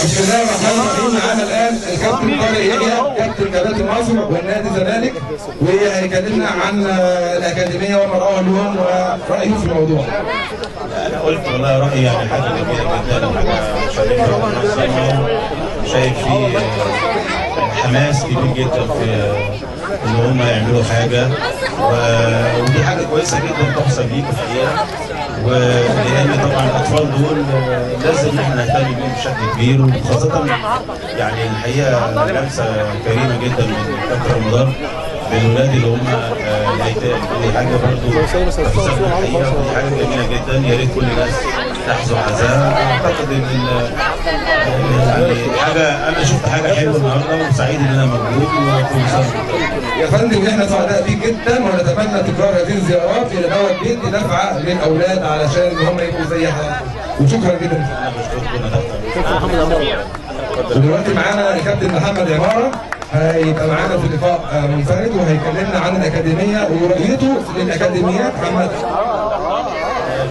بسم الله الرحمن الرحيم. معانا الان الكابتن طارق يحيى كابتن كباتن مصر والنادي الزمالك، وهيكلمنا عن الاكاديميه وما راه اليوم ورايه في الموضوع. انا قلت والله رايي يعني حاجه جميله جدا، شايف فيه حماس كبير جدا في ان هم يعملوا حاجه، ودي حاجه كويسه جدا تحسب ليكم الحقيقه. ولان طبعا الاطفال دول لازم احنا نهتم بيهم بشكل كبير، وخاصه يعني الحقيقه لمسه كريمه جدا من كابتن رمضان بالولاد اللي هم الايتام. دي حاجه برضه الحقيقه ودي حاجه جميله جدا، يا ريت كل الناس تحظوا عزاء. اعتقد ان يعني حاجه، انا شفت حاجه حلوه النهارده وسعيد ان انا موجود وكل سنه. يا فندم احنا سعداء بيك جدا، ونتمنى تكرار هذه الزيارات الى دوت بيدي نفعه للاولاد علشان ان هم يبقوا زي حضرتك، وشكرا جدا. انا بشكركم. ودلوقتي معانا الكابتن محمد عماره، هيبقى معانا في لقاء منفرد وهيكلمنا عن الاكاديميه ورؤيته للاكاديميات. محمد.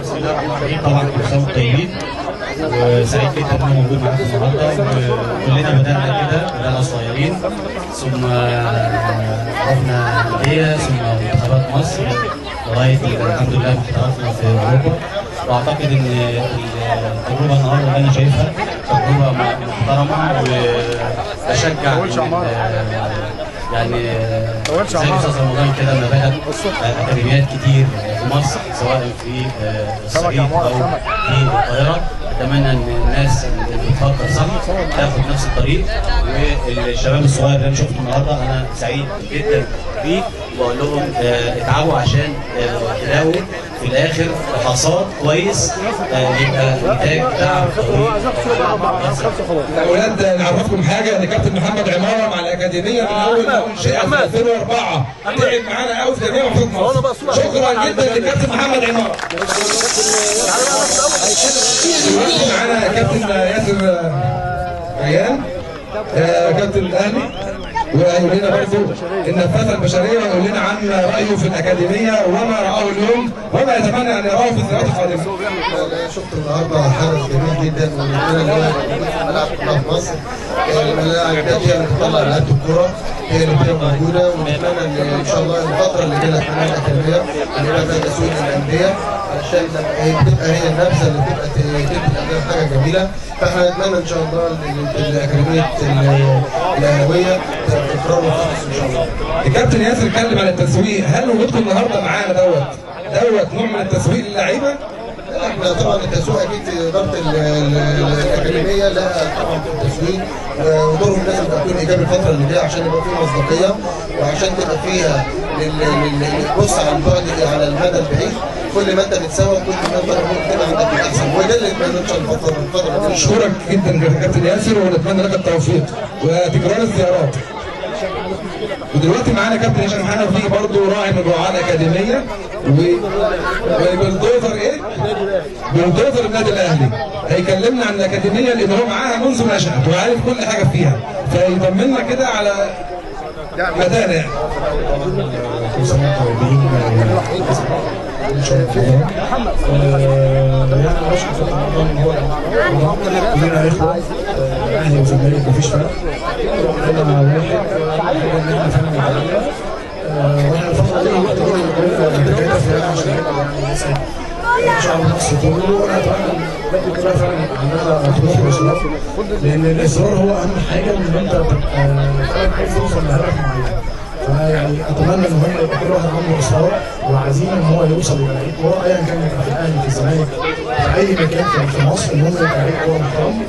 بسم الله الرحمن الرحيم. طبعا كل سنه وانتم طيبين، وسعيد جدا ان انا موجود معاكم النهارده. كلنا بدانا صغيرين، ثم رحنا انديه، ثم منتخبات مصر، لغايه الحمد لله احترفنا في اوروبا. واعتقد ان التجربه النهارده اللي انا شايفها تجربه محترمه، وبشجع يعني زي الاستاذ رمضان كده لما بدات اكاديميات كتير في مصر سواء في الصعيد او في القاهره. اتمنى ان الناس اللي بتفكر صح تاخد نفس الطريق، والشباب الصغير اللي انا شفته النهارده انا سعيد جدا بيه، وبقول لهم اتعبوا عشان تلاقوا في الاخر حصاد كويس يبقى نتاج تعب طويل. الاولاد نعرفكم حاجه ان كابتن محمد عماره مع الاكاديميه من اول ما انشئت في 2004 تعب معانا قوي في جميع محافظات مصر. شكرا جدا لكابتن محمد عماره. دلوقتي معانا كابتن ياسر ريان كابتن الاهلي، وهيقول لنا برضه النفاذه البشريه، ويقول لنا عن رايه في الاكاديميه وما راه اليوم وما يتمنى ان يراه في السنوات القادمه. شفت النهارده حدث جميل جدا، ونتمنى ان هو يكون في الملاعب كلها في مصر. الملاعب هي اللي بتطلع لعيبه الكوره، هي اللي بتبقى موجوده، ونتمنى ان شاء الله الفتره اللي جايه كمان الاكاديميه اللي بقى فيها تسويق الانديه، علشان تبقى هي النبذه اللي تبقى تدي الانديه حاجه جميله. فاحنا نتمنى ان شاء الله الاكاديميه الاهلاويه تكرر وتخلص ان شاء الله. الكابتن ياسر اتكلم عن التسويق، هل وجودكم النهارده معانا دوت نوع من التسويق للعيبه؟ احنا طبعا التسويق اكيد في اداره الاكاديميه لها طبعا في التسويق، ودورهم لازم تكون ايجابي الفتره اللي جايه عشان يبقى فيه مصداقيه، وعشان تبقى فيها بص على البعد على المدى البعيد. كل ما انت بتسوق كل ما انت ممكن تبقى عندك الاحسن، وده اللي نتمنى ان شاء الله الفتره دي. اشكرك جدا كابتن ياسر، ونتمنى لك التوفيق وتكرار الزيارات. ودلوقتي معانا كابتن هشام حنفي برضه راعي من رعاة الاكاديميه، وبالدوزر بالدوزر النادي الاهلي، هيكلمنا عن الاكاديميه لان هو معاها منذ نشأت وعارف كل حاجه فيها، فيطمنا كده على مدانا يعني. كل سنه وانتم طيبين ان شاء الله. يعني بشكر رمضان هو كلنا اخوه، اهلي وزمالك مفيش فرق، كلنا واحد، ان احنا فعلا معانا. واحنا الفتره دي بنتكلم فيها عشان ان شاء الله مصر كله، وانا اتمنى بجد كده فعلا عندنا طموح واصرار، لان الاصرار هو اهم حاجه، ان انت تبقى فعلا عايز توصل لهدف معين. فيعني اتمنى ان هم يبقى كل واحد عنده اصرار وعزيمه ان هو يوصل للعيب كوره، ايا كان في الاهلي في الزمالك في اي مكان في مصر، ان هو يبقى لعيب كوره محترم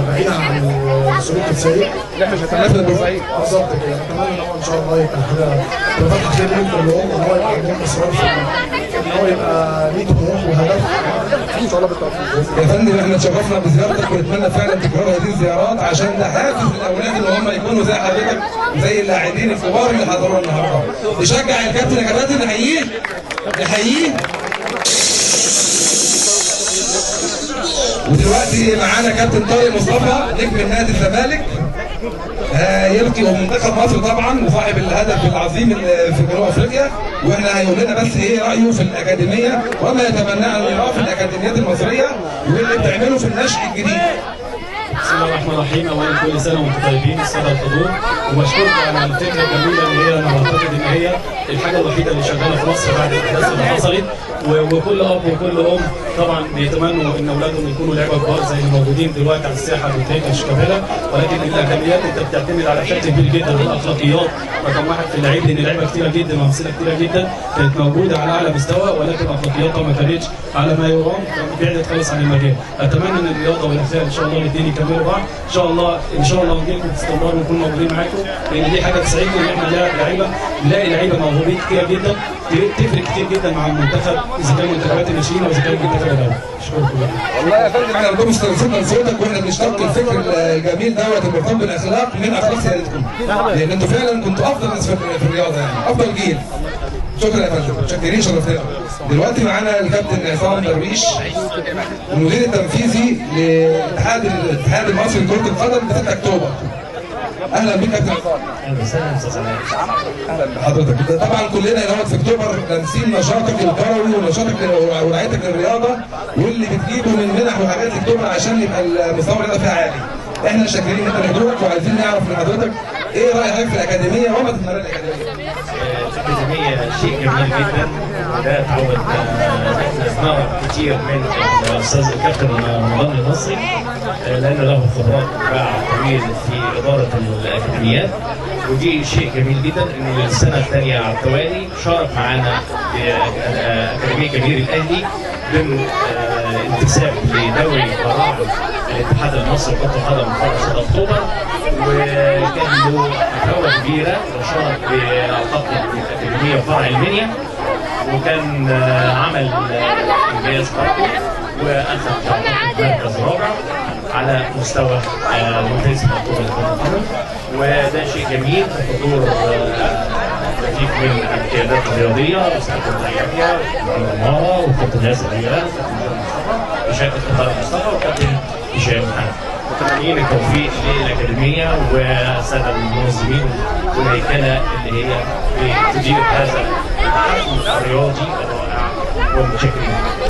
بعيدا عن السلوك السيء اللي احنا شفناه بالظبط كده. اتمنى ان هو ان شاء الله يبقى حاجه تفتح خير لهم كلهم، ان هو يبقى عندهم اصرار في ان هو يبقى ليه طموح وهدف ان شاء الله بالتوفيق. يا فندم احنا اتشرفنا بزيارتك، ونتمنى فعلا تكرار هذه الزيارات عشان ده حافز للاولاد ان هم يكونوا زي حضرتك، زي اللاعبين الكبار اللي حضروا النهارده. نشجع الكابتن يا كباتن، نحييه. ودلوقتي معانا كابتن طارق مصطفى نجم النادي الزمالك، يلقي منتخب مصر طبعا وصاحب الهدف العظيم في جنوب افريقيا، واحنا هيقول لنا بس ايه رايه في الاكاديميه وما يتمناه ان يراه في الاكاديميات المصريه واللي بتعمله في النشء الجديد. بسم الله الرحمن الرحيم. اولا كل سنه وانتم طيبين الساده الحضور، وبشكركم على الفكره الجميله اللي هي انا بعتقد ان هي الحاجه الوحيده اللي شغاله في مصر بعد الاحداث اللي حصلت. وكل اب وكل ام طبعا بيتمنوا ان اولادهم يكونوا لعيبه كبار زي اللي موجودين دلوقتي على الساحه بتلاقي شيكابالا، ولكن الاكاديميات انت بتعتمد على بشكل كبير جدا الاخلاقيات رقم واحد في اللعيب، لان لعيبه كثيره جدا وامثله كثيره جدا كانت موجوده على اعلى مستوى، ولكن اخلاقياتها ما كانتش على ما يرام، بعدت خالص عن المجال. اتمنى ان الرياضه والاخلاق ان شاء الله الاثنين يكملوا بعض ان شاء الله. ان شاء الله نجي لكم باستمرار ونكون موجودين معاكم، لان دي حاجه تسعدنا ان احنا لعيبه نلاقي لعيبه موهوبين كتير جدا تفرق كتير جدا مع المنتخب، اذا كان منتخبات الناشئين او اذا كان منتخب الاول. اشكركم. والله يا فندم احنا بدون استنصتنا لصوتك واحنا بنشترك الفكر الجميل دوت المرتبط بالاخلاق من اخلاق سيادتكم، لان انتوا فعلا كنتوا افضل ناس في الرياضه، يعني افضل جيل. شكرا يا فندم، متشكرين، شرفتنا. دلوقتي معانا الكابتن عصام درويش المدير التنفيذي للاتحاد المصري لكره القدم ب 6 اكتوبر. اهلا بك يا كابتن عصام. اهلا وسهلا استاذ عماد. اهلا بحضرتك. طبعا كلنا هنا في اكتوبر لامسين نشاطك الكروي ونشاطك ورعايتك للرياضه واللي بتجيبه من منح وحاجات اكتوبر عشان يبقى المستوى الرياضي فيها عالي. احنا شاكرين جدا لحضورك وعايزين نعرف من حضرتك ايه رايك في الاكاديميه وما تتمرن الاكاديميه؟ الأكاديمية شيء جميل جدا، وده تعود نسمع كتير من الأستاذ الكابتن رمضان المصري، لأنه له خبرات وباع طويل في إدارة الأكاديميات، ودي شيء جميل جدا إنه السنة الثانية على التوالي شارك معانا في أكاديمية كبير الأهلي ضمن انتساب لدوري براعم الاتحاد المصري لكرة القدم فرع 6 أكتوبر، وكان له دورة كبيرة وشارك بأعتقد الأكاديمية فرع المنيا، وكان عمل إنجاز برضه وأخذ مركز رابع على مستوى منتخب أكتوبر لكرة القدم، وده شيء جميل. حضور كتير من القيادات الرياضية أستاذ يحيى وعمارة وكابتن ياسر ريان وكابتن طارق مصطفى وكابتن هشام محمد. متمنين التوفيق للأكاديمية والسادة المنظمين والهيكلة اللي هي بتدير هذا الرياضي الرائع، ومتشكرين.